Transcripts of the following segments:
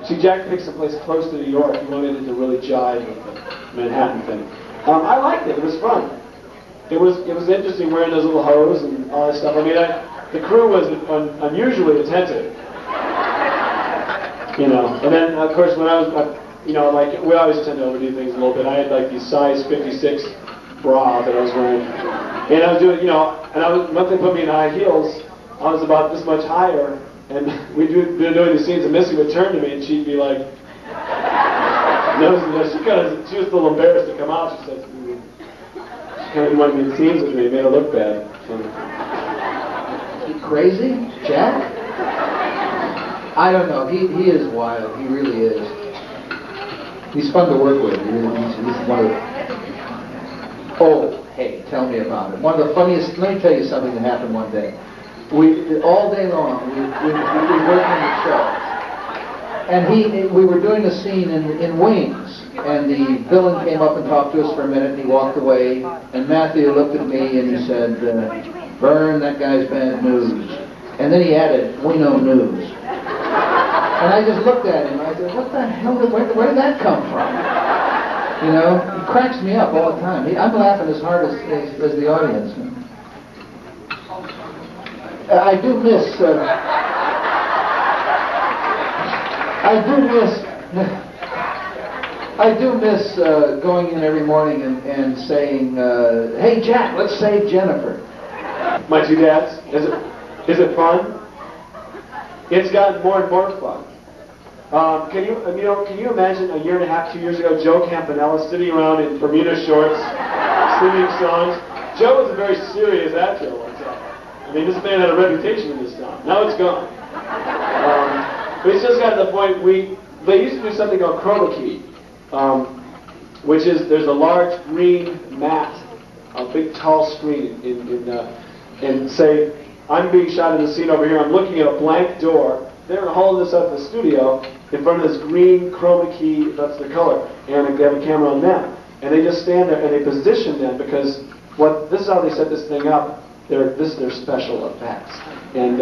See, Jack picked someplace close to New York. He wanted it to really jive with the Manhattan thing. I liked it. It was fun. It was interesting wearing those little hose and all that stuff. I mean, the crew was unusually attentive. You know, and then of course when I was, you know, like we always tend to overdo things a little bit. I had like these size 56 bra that I was wearing, and I was doing, you know, and once they put me in high heels, I was about this much higher, and we'd be doing these scenes, and Missy would turn to me and she'd be like, no, she was a little embarrassed to come out. She said, she kind of wanted to be scenes with me. It made her look bad. You crazy, Jack? I don't know. He is wild. He really is. He's fun to work with. He's one of the... Oh, hey, tell me about it. One of the funniest... Let me tell you something that happened one day. All day long, we were working the show. And we were doing a scene in Wings. And the villain came up and talked to us for a minute, and he walked away. And Matthew looked at me and he said, Vern, that guy's bad news. And then he added, we know news. And I just looked at him. I said, what the hell, where did that come from? You know, he cracks me up all the time. I'm laughing as hard as the audience. I do miss going in every morning and saying, hey Jack, let's save Jennifer. My two dads, is it fun? It's gotten more and more fun. Can you imagine a year and a half, 2 years ago, Joe Campanella sitting around in Bermuda shorts, singing songs? Joe was a very serious actor at one time. I mean, this man had a reputation in this town. Now it's gone. But it's just gotten to the point they used to do something called chroma key, which is there's a large green mat, a big tall screen and say, I'm being shot in the scene over here, I'm looking at a blank door, they're holding this up in the studio in front of this green chroma key, that's the color, and they have a camera on them. And they just stand there and they position them because this is how they set this thing up. They're special effects. And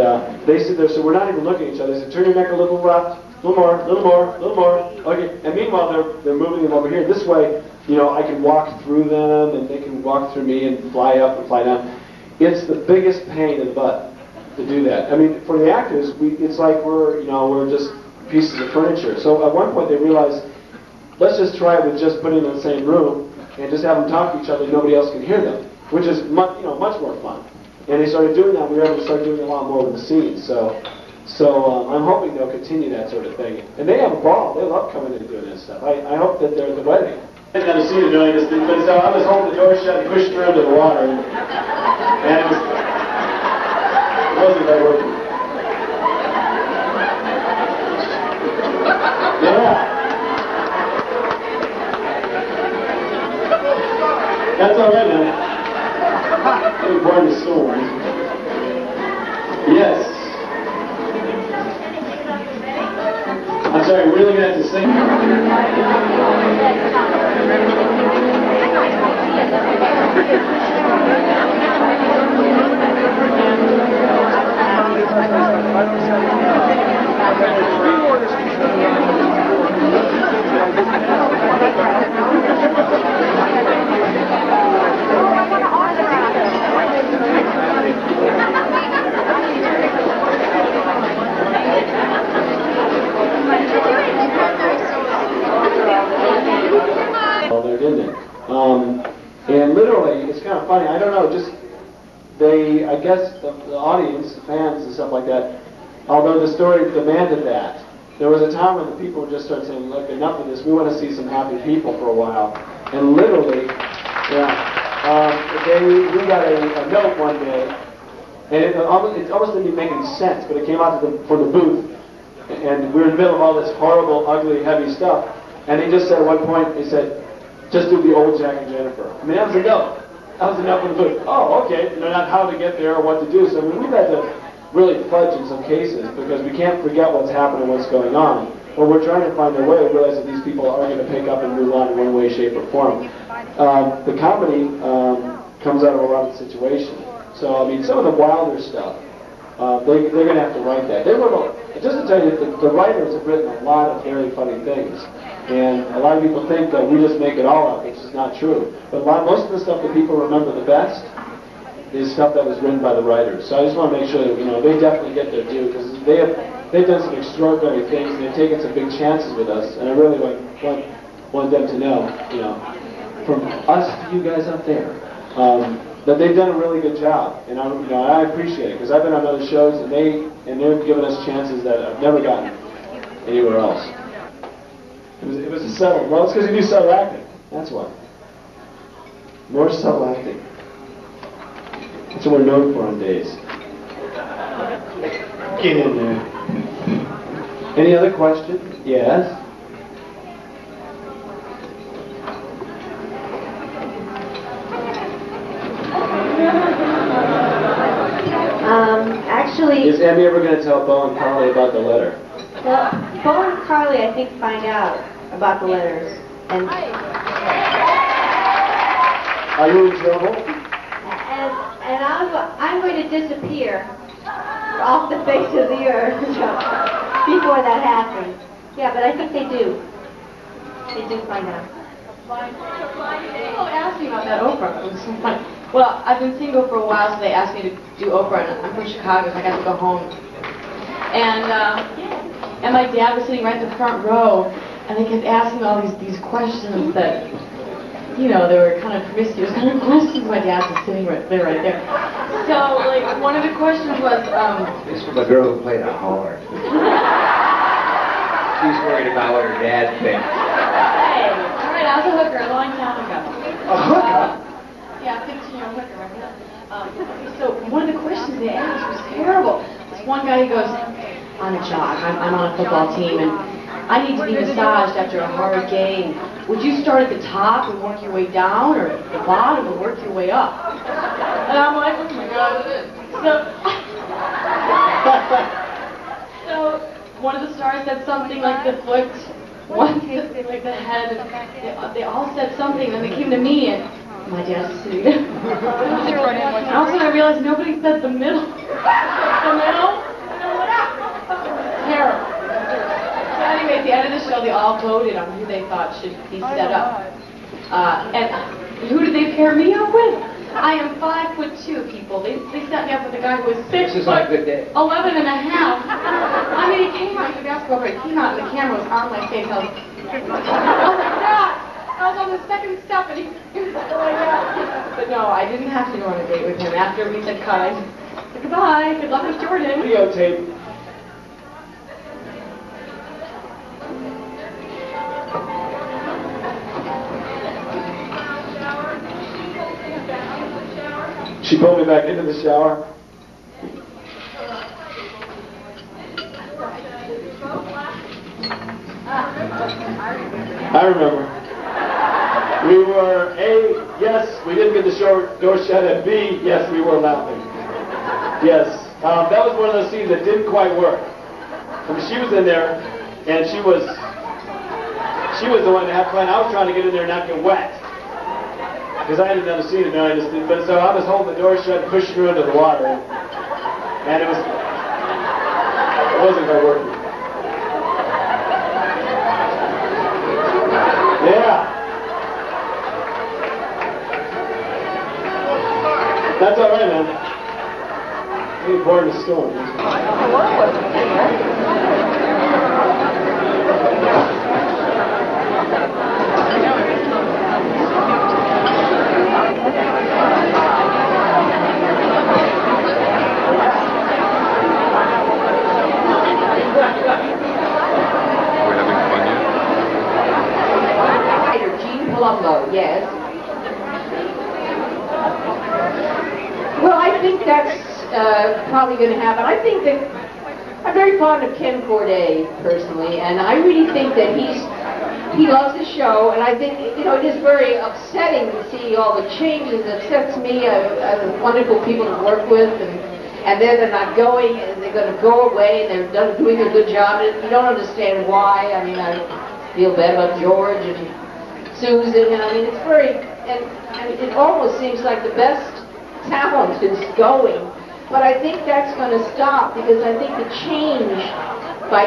they sit there, so we're not even looking at each other. They say, turn your neck a little left, a little more, a little more, a little more. Okay. And meanwhile, they're moving them over here. This way, you know, I can walk through them and they can walk through me and fly up and fly down. It's the biggest pain in the butt to do that. I mean, for the actors, it's like we're just pieces of furniture. So at one point they realized, let's just try it with just putting them in the same room and just have them talk to each other and nobody else can hear them, which is much more fun. And they started doing that. We were able to start doing a lot more with the scenes. So I'm hoping they'll continue that sort of thing. And they have a ball. They love coming in and doing this stuff. I hope that they're at the wedding. I didn't have to see them doing this thing, but I was holding the door shut and pushed through into the water. And it wasn't very working. Yeah. That's all right now. I'm born to storm. Yes. I'm sorry, we're really going to have to sing. And literally, it's kind of funny, I don't know, I guess the audience, the fans and stuff like that, although the story demanded that, there was a time when the people would just start saying, look, enough of this, we want to see some happy people for a while. And literally, we got a note one day, and it almost didn't even make any sense, but it came out for the booth, and we were in the middle of all this horrible, ugly, heavy stuff, and they just said at one point, they said, just do the old Jack and Jennifer. I mean, that was a no. That was enough for the booth. Oh, okay. Not how to get there or what to do. So I mean, we've had to really fudge in some cases because we can't forget what's happening, what's going on. But we're trying to find a way to realize that these people are going to pick up and move on in one way, shape, or form. The comedy comes out of a lot of situations. So, I mean, some of the wilder stuff, they're going to have to write that. They wrote, just to tell you, the writers have written a lot of very funny things. And a lot of people think that we just make it all up, which is not true. But most of the stuff that people remember the best is stuff that was written by the writers. So I just want to make sure that, they definitely get their due, because they've done some extraordinary things, and they've taken some big chances with us, and I really want them to know, from us to you guys out there, that they've done a really good job, and I appreciate it, because I've been on other shows, and they've given us chances that I've never gotten anywhere else. It was a subtle. Well, it's because you do subtle acting. That's why. More subtle acting. That's what we're known for on days. Get in there. Any other questions? Yes? Actually... Is Emmy ever going to tell Bo and Carly about the letter? Well, Bo and Carly, I think, find out about the letters. And are you in trouble? And I'm going to disappear off the face of the earth before that happens. Yeah, but I think they do. They do find out. People ask me about that Oprah. It was so funny. Well, I've been single for a while, so they asked me to do Oprah, and I'm from Chicago, so I got to go home. And my dad was sitting right in the front row, and they kept asking all these questions that, they were kind of promiscuous kind of questions. My dad was sitting right there. So, like, one of the questions was, This was a girl who played a hard. She's worried about what her dad thinks. hey, all right, I was a hooker a long time ago. A hooker? Yeah, 15-year-old hooker, right? So one of the questions they asked was terrible. This one guy goes, I'm a jock, I'm on a football team, and I need to be massaged after a hard game. Would you start at the top and work your way down, or at the bottom and work your way up? And I'm like, oh my God. So one of the stars said something like the foot, one said like the head, and they all said something, and they came to me, and my dad's sitting there. And all of a sudden I realized nobody said the middle. The middle? Terrible. So anyway, at the end of the show, they all voted on who they thought should be set up. And who did they pair me up with? I am 5'2", people. They set me up with a guy who was 6'11". I mean, he came out, he was a basketball player. He came out and the camera was on my face. I was like, oh my God! I was on the second step and he was like, oh my God. But no, I didn't have to go on a date with him. After we said cut, I said, goodbye, good luck with Jordan. Videotape. She pulled me back into the shower. I remember. We were A, yes, we didn't get the door shut, and B, yes, we were laughing. Yes, that was one of those scenes that didn't quite work. I mean, she was in there, and she was the one that had fun. I was trying to get in there and not get wet. Because I had another scene, and I just did. But so I was holding the door shut and pushing her into the water, and it wasn't quite working. Yeah. That's all right, man. You're born in a storm. Yes. Well, I think that's probably going to happen. I think that I'm very fond of Ken Corday personally, and I really think that he loves the show, and I think it is very upsetting to see all the changes. It upsets me. I have wonderful people to work with, and then they're not going, and they're going to go away, and they're doing a good job. And you don't understand why. I mean, I feel bad about George and Susan, and I mean, it's very, and it almost seems like the best talent is going. But I think that's going to stop because I think the change by